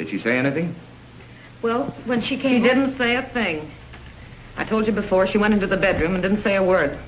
Did she say anything? Well, when she came... She didn't say a thing. I told you before, she went into the bedroom and didn't say a word.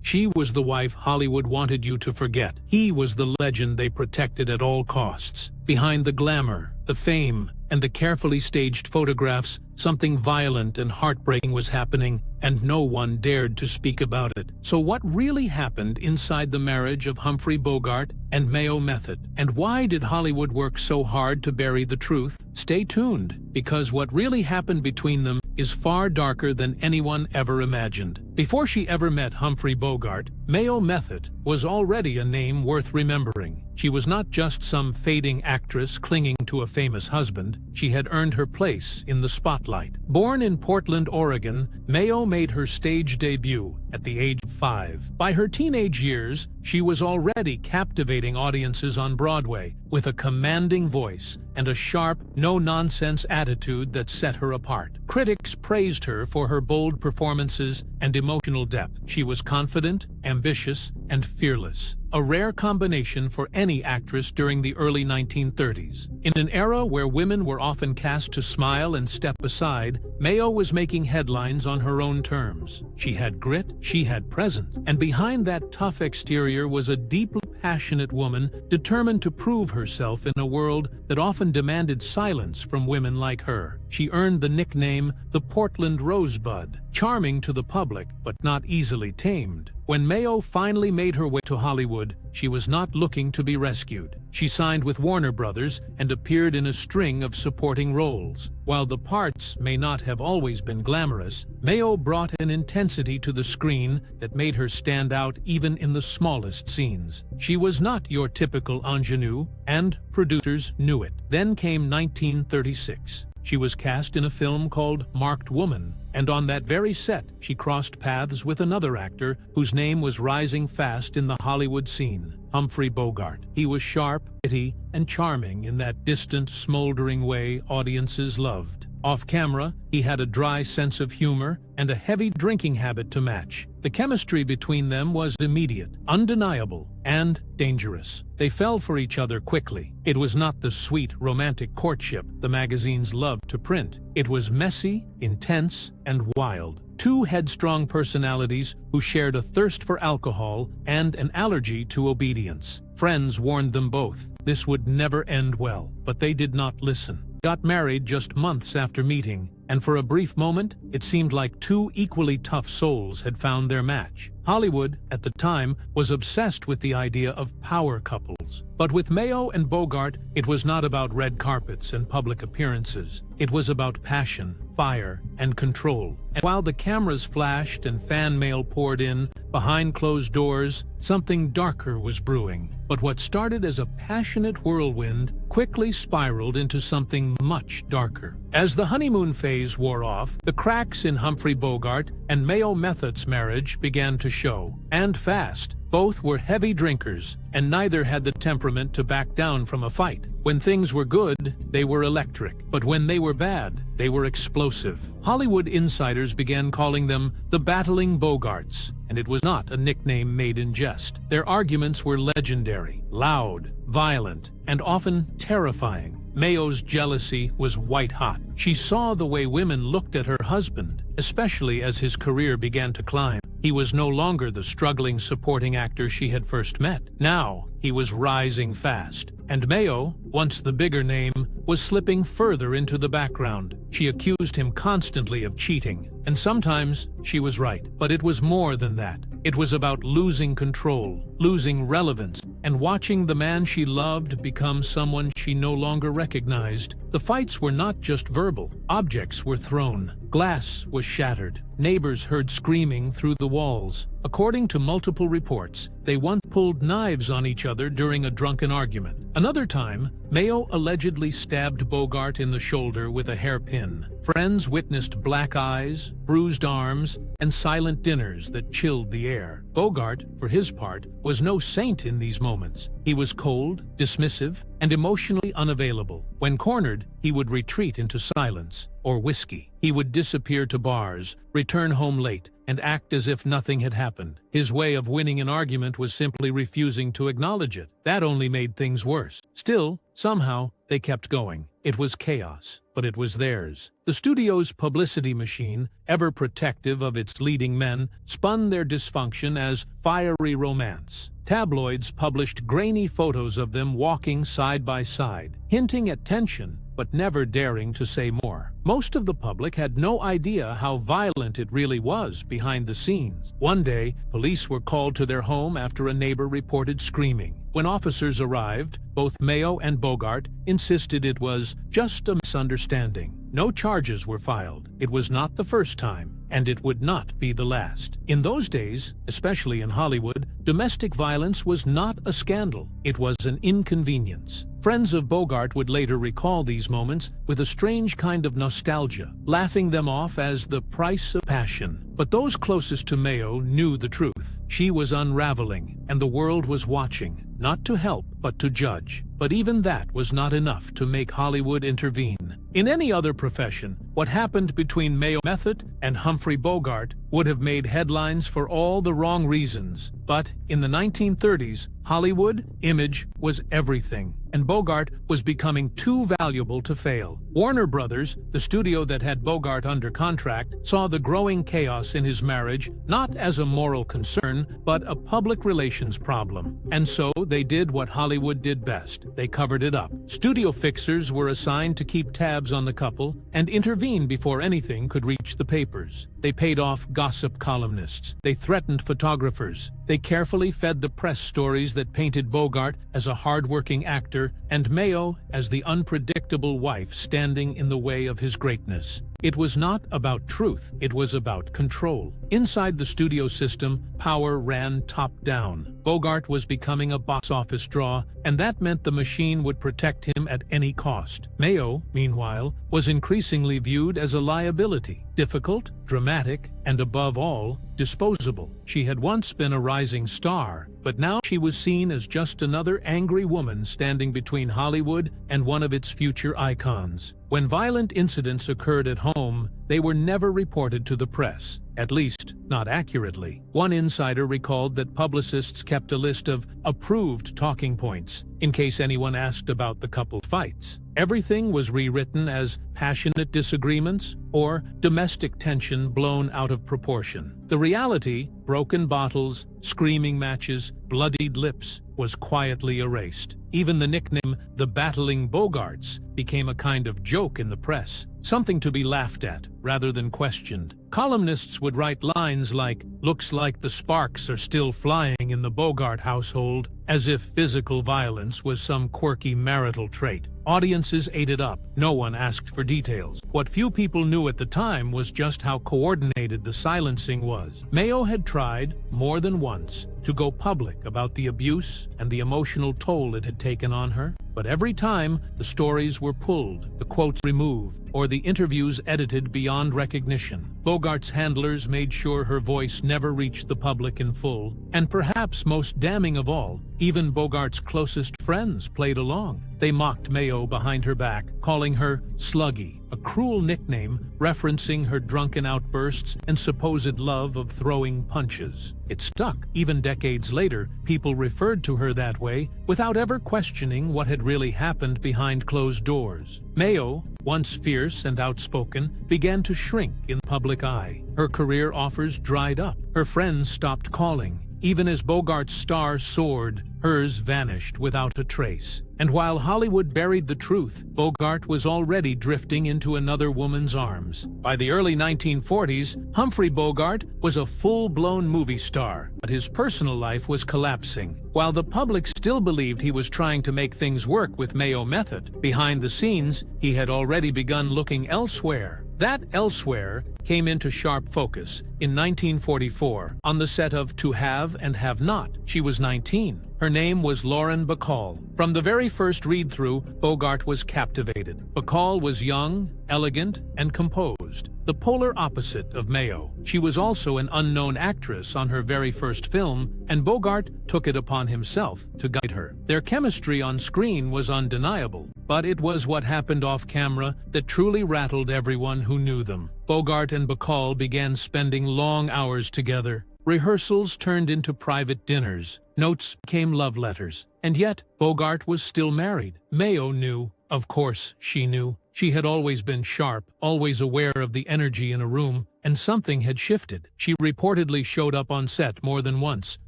She was the wife Hollywood wanted you to forget. He was the legend they protected at all costs. Behind the glamour, the fame, and the carefully staged photographs, something violent and heartbreaking was happening, and no one dared to speak about it. So what really happened inside the marriage of Humphrey Bogart and Mayo Methot? And why did Hollywood work so hard to bury the truth? Stay tuned, because what really happened between them is far darker than anyone ever imagined. Before she ever met Humphrey Bogart, Mayo Methot was already a name worth remembering. She was not just some fading actress clinging to a famous husband. She had earned her place in the spotlight. Born in Portland, Oregon, Mayo made her stage debut at the age of 5. By her teenage years, she was already captivating audiences on Broadway with a commanding voice and a sharp, no-nonsense attitude that set her apart. Critics praised her for her bold performances and emotional depth. She was confident, ambitious, and fearless, a rare combination for any actress during the early 1930s. In an era where women were often cast to smile and step aside, Mayo was making headlines on her own terms. She had grit, she had presence, and behind that tough exterior was a deeply passionate woman determined to prove herself in a world that often demanded silence from women like her. She earned the nickname the Portland Rosebud, charming to the public but not easily tamed. When Mayo finally made her way to Hollywood, she was not looking to be rescued. She signed with Warner Brothers and appeared in a string of supporting roles. While the parts may not have always been glamorous, Mayo brought an intensity to the screen that made her stand out even in the smallest scenes. She was not your typical ingenue, and producers knew it. Then came 1936. She was cast in a film called Marked Woman, and on that very set, she crossed paths with another actor whose name was rising fast in the Hollywood scene, Humphrey Bogart. He was sharp, witty, and charming in that distant, smoldering way audiences loved. Off camera, he had a dry sense of humor and a heavy drinking habit to match. The chemistry between them was immediate, undeniable, and dangerous. They fell for each other quickly. It was not the sweet, romantic courtship the magazines loved to print. It was messy, intense, and wild. Two headstrong personalities who shared a thirst for alcohol and an allergy to obedience. Friends warned them both. This would never end well, but they did not listen. Got married just months after meeting, and for a brief moment, it seemed like two equally tough souls had found their match. Hollywood, at the time, was obsessed with the idea of power couples. But with Mayo and Bogart, it was not about red carpets and public appearances. It was about passion, fire, and control. And while the cameras flashed and fan mail poured in, behind closed doors, something darker was brewing. But what started as a passionate whirlwind quickly spiraled into something much darker. As the honeymoon phase wore off, the cracks in Humphrey Bogart and Mayo Methot's marriage began to show. And fast. Both were heavy drinkers, and neither had the temperament to back down from a fight. When things were good, they were electric, but when they were bad, they were explosive. Hollywood insiders began calling them the Battling Bogarts, and it was not a nickname made in jest. Their arguments were legendary, loud, violent, and often terrifying. Mayo's jealousy was white-hot. She saw the way women looked at her husband, especially as his career began to climb. He was no longer the struggling supporting actor she had first met. Now, he was rising fast. And Mayo, once the bigger name, was slipping further into the background. She accused him constantly of cheating, and sometimes she was right. But it was more than that. It was about losing control, losing relevance, and watching the man she loved become someone she no longer recognized. The fights were not just verbal. Objects were thrown. Glass was shattered. Neighbors heard screaming through the walls. According to multiple reports, they once pulled knives on each other during a drunken argument. Another time, Mayo allegedly stabbed Bogart in the shoulder with a hairpin. Friends witnessed black eyes, bruised arms, and silent dinners that chilled the air. Bogart, for his part, was no saint in these moments. He was cold, dismissive, and emotionally unavailable. When cornered, he would retreat into silence or whiskey. He would disappear to bars, return home late, and act as if nothing had happened. His way of winning an argument was simply refusing to acknowledge it. That only made things worse. Still, somehow, they kept going. It was chaos, but it was theirs. The studio's publicity machine, ever protective of its leading men, spun their dysfunction as fiery romance. Tabloids published grainy photos of them walking side by side, hinting at tension, but never daring to say more. Most of the public had no idea how violent it really was behind the scenes. One day, police were called to their home after a neighbor reported screaming. When officers arrived, both Mayo and Bogart insisted it was just a misunderstanding. No charges were filed. It was not the first time, and it would not be the last. In those days, especially in Hollywood, domestic violence was not a scandal. It was an inconvenience. Friends of Bogart would later recall these moments with a strange kind of nostalgia, laughing them off as the price of passion. But those closest to Mayo knew the truth. She was unraveling, and the world was watching, not to help, but to judge. But even that was not enough to make Hollywood intervene. In any other profession, what happened between Mayo Methot and Humphrey Bogart would have made headlines for all the wrong reasons. But in the 1930s, Hollywood image was everything, and Bogart was becoming too valuable to fail. Warner Brothers, the studio that had Bogart under contract, saw the growing chaos in his marriage not as a moral concern, but a public relations problem. And so they did what Hollywood did best. They covered it up. Studio fixers were assigned to keep tabs on the couple and intervene before anything could reach the papers. They paid off gossip columnists. They threatened photographers. They carefully fed the press stories that painted Bogart as a hard-working actor and Mayo as the unpredictable wife standing in the way of his greatness. It was not about truth, it was about control. Inside the studio system, power ran top-down. Bogart was becoming a box office draw, and that meant the machine would protect him at any cost. Mayo, meanwhile, was increasingly viewed as a liability, difficult, dramatic, and above all, disposable. She had once been a rising star, but now she was seen as just another angry woman standing between Hollywood and one of its future icons. When violent incidents occurred at home, they were never reported to the press, at least not accurately. One insider recalled that publicists kept a list of approved talking points in case anyone asked about the couple's fights. Everything was rewritten as passionate disagreements or domestic tension blown out of proportion. The reality, broken bottles, screaming matches, bloodied lips, was quietly erased. Even the nickname, the Battling Bogarts, became a kind of joke in the press, something to be laughed at rather than questioned. Columnists would write lines like, "Looks like the sparks are still flying in the Bogart household," as if physical violence was some quirky marital trait. Audiences ate it up. No one asked for details. What few people knew at the time was just how coordinated the silencing was. Mayo had tried, more than once, to go public about the abuse and the emotional toll it had taken on her. But every time, the stories were pulled, the quotes removed, or the interviews edited beyond recognition. Bogart's handlers made sure her voice never reached the public in full. And perhaps most damning of all, even Bogart's closest friends played along. They mocked Mayo behind her back, calling her Sluggy, a cruel nickname referencing her drunken outbursts and supposed love of throwing punches. It stuck. Even decades later, people referred to her that way without ever questioning what had really happened behind closed doors. Mayo, once fierce and outspoken, began to shrink in the public eye. Her career offers dried up. Her friends stopped calling. Even as Bogart's star soared, hers vanished without a trace. And while Hollywood buried the truth, Bogart was already drifting into another woman's arms. By the early 1940s, Humphrey Bogart was a full-blown movie star, but his personal life was collapsing. While the public still believed he was trying to make things work with Mayo Methot, behind the scenes, he had already begun looking elsewhere. That elsewhere came into sharp focus in 1944 on the set of To Have and Have Not. She was 19. Her name was Lauren Bacall. From the very first read-through, Bogart was captivated. Bacall was young, elegant, and composed, the polar opposite of Mayo. She was also an unknown actress on her very first film, and Bogart took it upon himself to guide her. Their chemistry on screen was undeniable, but it was what happened off-camera that truly rattled everyone who knew them. Bogart and Bacall began spending long hours together. Rehearsals turned into private dinners. Notes became love letters. And yet, Bogart was still married. Mayo knew, Of course, she knew. She had always been sharp, always aware of the energy in a room, and something had shifted. She reportedly showed up on set more than once,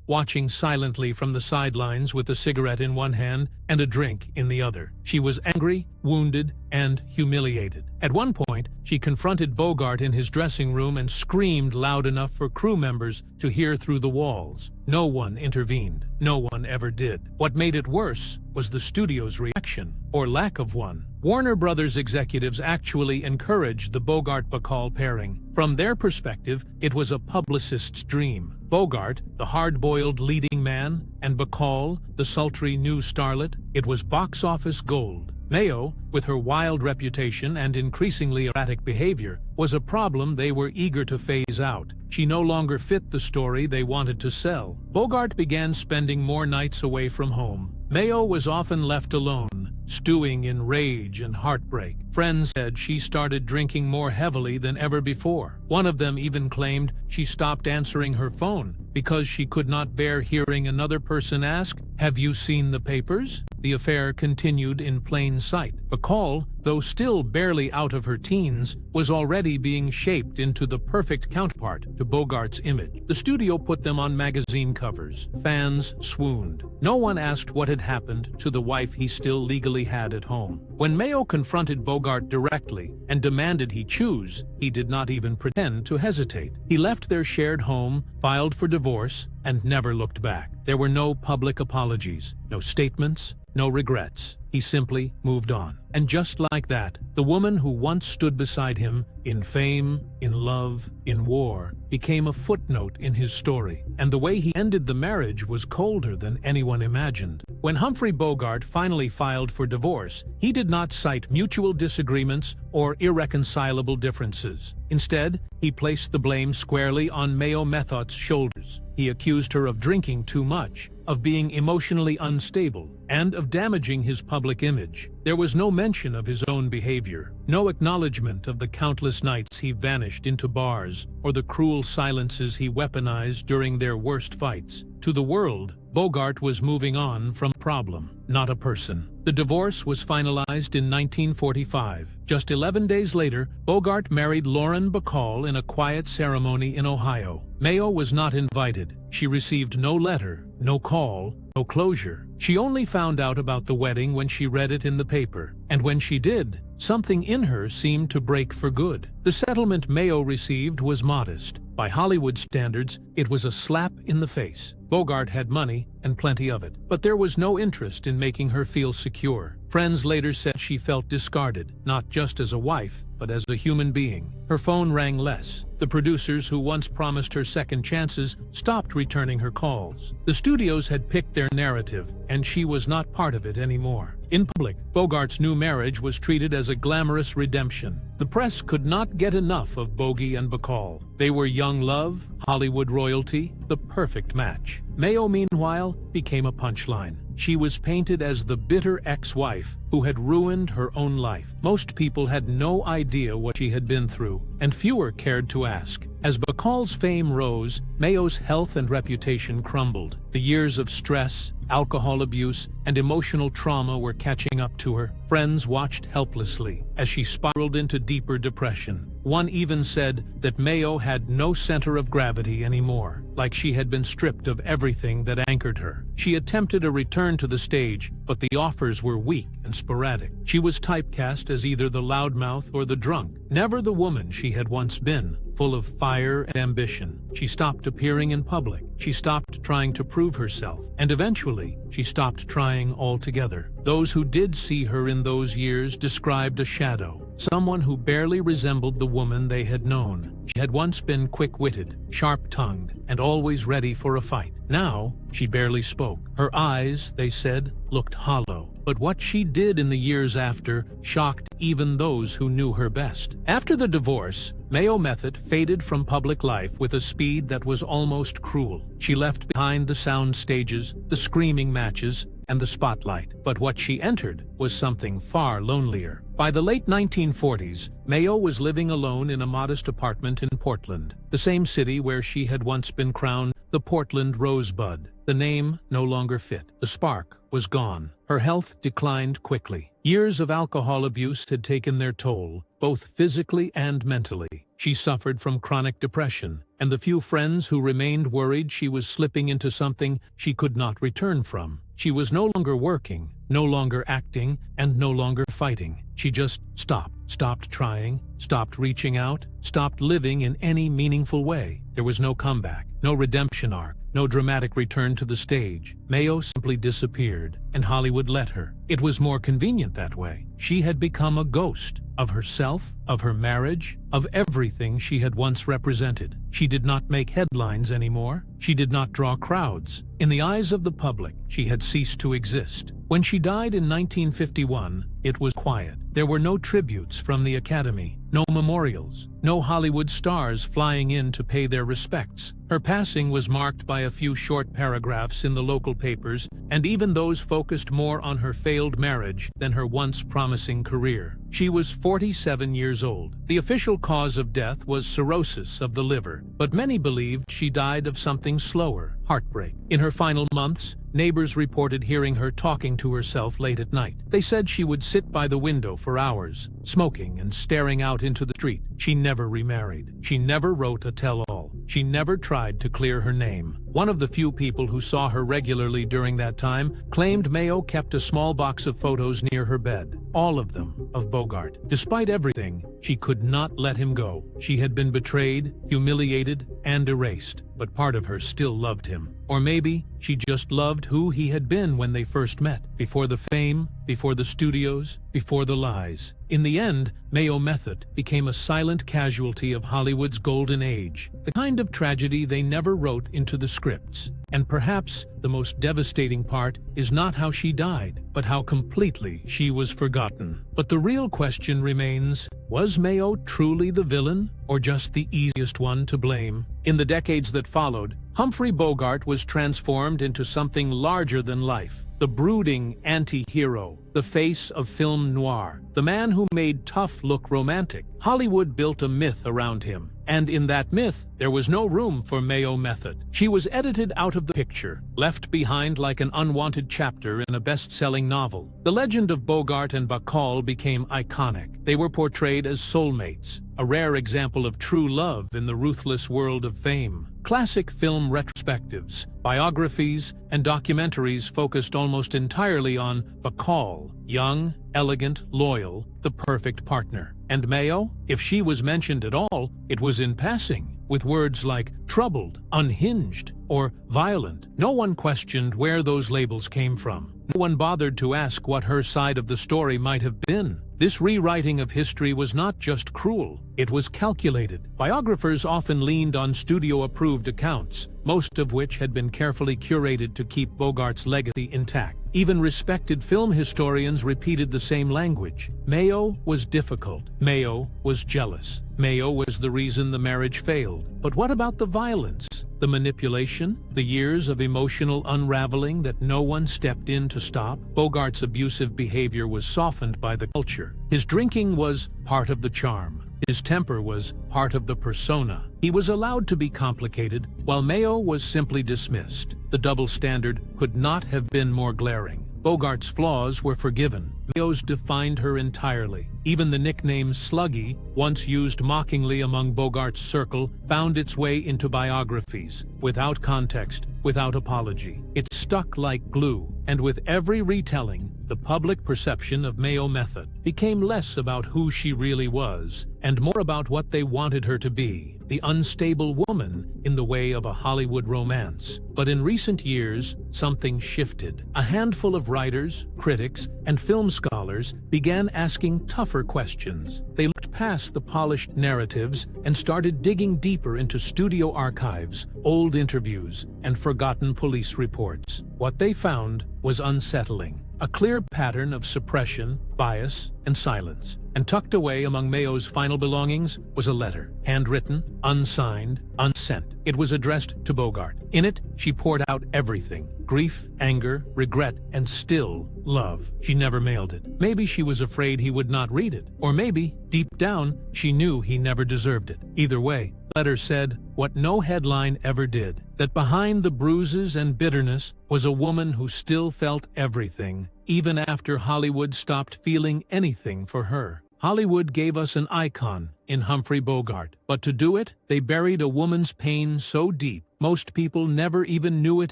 watching silently from the sidelines with a cigarette in one hand and a drink in the other. She was angry, wounded, and humiliated. At one point, she confronted Bogart in his dressing room and screamed loud enough for crew members to hear through the walls. No one intervened. No one ever did. What made it worse was the studio's reaction, or lack of one. Warner Brothers executives actually encouraged the Bogart-Bacall pairing. From their perspective, it was a publicist's dream. Bogart, the hard-boiled leading man, and Bacall, the sultry new starlet, it was box office gold. Mayo, with her wild reputation and increasingly erratic behavior, was a problem they were eager to phase out. She no longer fit the story they wanted to sell. Bogart began spending more nights away from home. Mayo was often left alone, stewing in rage and heartbreak. Friends said she started drinking more heavily than ever before. One of them even claimed she stopped answering her phone because she could not bear hearing another person ask, "Have you seen the papers?" The affair continued in plain sight. Bacall, though still barely out of her teens, was already being shaped into the perfect counterpart to Bogart's image. The studio put them on magazine covers. Fans swooned. No one asked what had happened to the wife he still legally had at home. When Mayo confronted Bogart directly and demanded he choose, he did not even pretend to hesitate. He left their shared home, filed for divorce, and never looked back. There were no public apologies, no statements, no regrets. He simply moved on. And just like that, the woman who once stood beside him, in fame, in love, in war, became a footnote in his story. And the way he ended the marriage was colder than anyone imagined. When Humphrey Bogart finally filed for divorce, he did not cite mutual disagreements or irreconcilable differences. Instead, he placed the blame squarely on Mayo Methot'S shoulders. He accused her of drinking too much, of being emotionally unstable, and of damaging his public image. There was no mention of his own behavior, no acknowledgement of the countless nights he vanished into bars or the cruel silences he weaponized during their worst fights. To the world, Bogart was moving on from a problem, not a person. The divorce was finalized in 1945. Just 11 days later, Bogart married Lauren Bacall in a quiet ceremony in Ohio. Mayo was not invited. She received no letter, no call, no closure. She only found out about the wedding when she read it in the paper. And when she did, something in her seemed to break for good. The settlement Mayo received was modest. By Hollywood standards, it was a slap in the face. Bogart had money, and plenty of it. But there was no interest in making her feel secure. Friends later said she felt discarded, not just as a wife, but as a human being. Her phone rang less. The producers who once promised her second chances stopped returning her calls. The studios had picked their narrative, and she was not part of it anymore. In public, Bogart's new marriage was treated as a glamorous redemption. The press could not get enough of Bogey and Bacall. They were young love, Hollywood royalty, the perfect match. Mayo, meanwhile, became a punchline. She was painted as the bitter ex-wife who had ruined her own life. Most people had no idea what she had been through, and fewer cared to ask. As Bacall's fame rose, Mayo's health and reputation crumbled. The years of stress, alcohol abuse, and emotional trauma were catching up to her. Friends watched helplessly as she spiraled into deeper depression. One even said that Mayo had no center of gravity anymore, like she had been stripped of everything that anchored her. She attempted a return to the stage, but the offers were weak and sporadic. She was typecast as either the loudmouth or the drunk, never the woman she had once been, full of fire and ambition. She stopped appearing in public. She stopped trying to prove herself. And eventually, she stopped trying altogether. Those who did see her in those years described a shadow, someone who barely resembled the woman they had known. She had once been quick-witted, sharp-tongued, and always ready for a fight. Now, she barely spoke. Her eyes, they said, looked hollow. But what she did in the years after shocked even those who knew her best. After the divorce, Mayo Methot faded from public life with a speed that was almost cruel. She left behind the sound stages, the screaming matches, and the spotlight. But what she entered was something far lonelier. By the late 1940s, Mayo was living alone in a modest apartment in Portland, the same city where she had once been crowned the Portland Rosebud. The name no longer fit. The spark was gone. Her health declined quickly. Years of alcohol abuse had taken their toll, both physically and mentally. She suffered from chronic depression, and the few friends who remained worried she was slipping into something she could not return from. She was no longer working, no longer acting, and no longer fighting. She just stopped trying, stopped reaching out, stopped living in any meaningful way. There was no comeback, no redemption arc, no dramatic return to the stage. Mayo simply disappeared, and Hollywood let her. It was more convenient that way. She had become a ghost of herself, of her marriage, of everything she had once represented. She did not make headlines anymore. She did not draw crowds. In the eyes of the public, she had ceased to exist. When she died in 1951, it was quiet. There were no tributes from the Academy, no memorials, no Hollywood stars flying in to pay their respects. Her passing was marked by a few short paragraphs in the local papers, and even those focused more on her failed marriage than her once promising career. She was 47 years old. The official cause of death was cirrhosis of the liver, but many believed she died of something slower, heartbreak. In her final months, neighbors reported hearing her talking to herself late at night. They said she would sit by the window for hours, smoking and staring out into the street. She never remarried. She never wrote a tell-all. She never tried to clear her name. One of the few people who saw her regularly during that time claimed Mayo kept a small box of photos near her bed, all of them of Bogart. Despite everything, she could not let him go. She had been betrayed, humiliated, and erased, but part of her still loved him. Or maybe she just loved who he had been when they first met, before the fame, before the studios, before the lies. In the end, Mayo Methot became a silent casualty of Hollywood's golden age, the kind of tragedy they never wrote into the scripts. And perhaps the most devastating part is not how she died, but how completely she was forgotten. But the real question remains, was Mayo truly the villain, or just the easiest one to blame? In the decades that followed, Humphrey Bogart was transformed into something larger than life. The brooding anti-hero, the face of film noir, the man who made tough look romantic. Hollywood built a myth around him, and in that myth, there was no room for Mayo Methot. She was edited out of the picture, left behind like an unwanted chapter in a best-selling novel. The legend of Bogart and Bacall became iconic. They were portrayed as soulmates, a rare example of true love in the ruthless world of fame. Classic film retrospectives, biographies, and documentaries focused almost entirely on Bacall, young, elegant, loyal, the perfect partner. And Mayo, if she was mentioned at all, it was in passing, with words like troubled, unhinged, or violent. No one questioned where those labels came from. No one bothered to ask what her side of the story might have been. This rewriting of history was not just cruel, it was calculated. Biographers often leaned on studio-approved accounts, most of which had been carefully curated to keep Bogart's legacy intact. Even respected film historians repeated the same language. Mayo was difficult. Mayo was jealous. Mayo was the reason the marriage failed. But what about the violence? The manipulation? The years of emotional unraveling that no one stepped in to stop? Bogart's abusive behavior was softened by the culture. His drinking was part of the charm. His temper was part of the persona. He was allowed to be complicated, while Mayo was simply dismissed. The double standard could not have been more glaring. Bogart's flaws were forgiven. Mayo's defined her entirely. Even the nickname Sluggy, once used mockingly among Bogart's circle, found its way into biographies, without context, without apology. It stuck like glue, and with every retelling, the public perception of Mayo Methot became less about who she really was, and more about what they wanted her to be, the unstable woman in the way of a Hollywood romance. But in recent years, something shifted. A handful of writers, critics, and film scholars began asking tougher questions. They looked past the polished narratives and started digging deeper into studio archives, old interviews, and forgotten police reports. What they found was unsettling. A clear pattern of suppression, bias, and silence. And tucked away among Mayo's final belongings was a letter, handwritten, unsigned, unsent. It was addressed to Bogart. In it, she poured out everything: grief, anger, regret, and still love. She never mailed it. Maybe she was afraid he would not read it. Or maybe, deep down, she knew he never deserved it. Either way, letter said what no headline ever did, that behind the bruises and bitterness was a woman who still felt everything, even after Hollywood stopped feeling anything for her. Hollywood gave us an icon in Humphrey Bogart, but to do it, they buried a woman's pain so deep most people never even knew it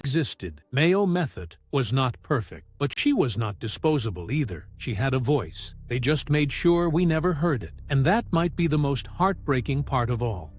existed. Mayo Methot was not perfect, but she was not disposable either. She had a voice. They just made sure we never heard it, and that might be the most heartbreaking part of all.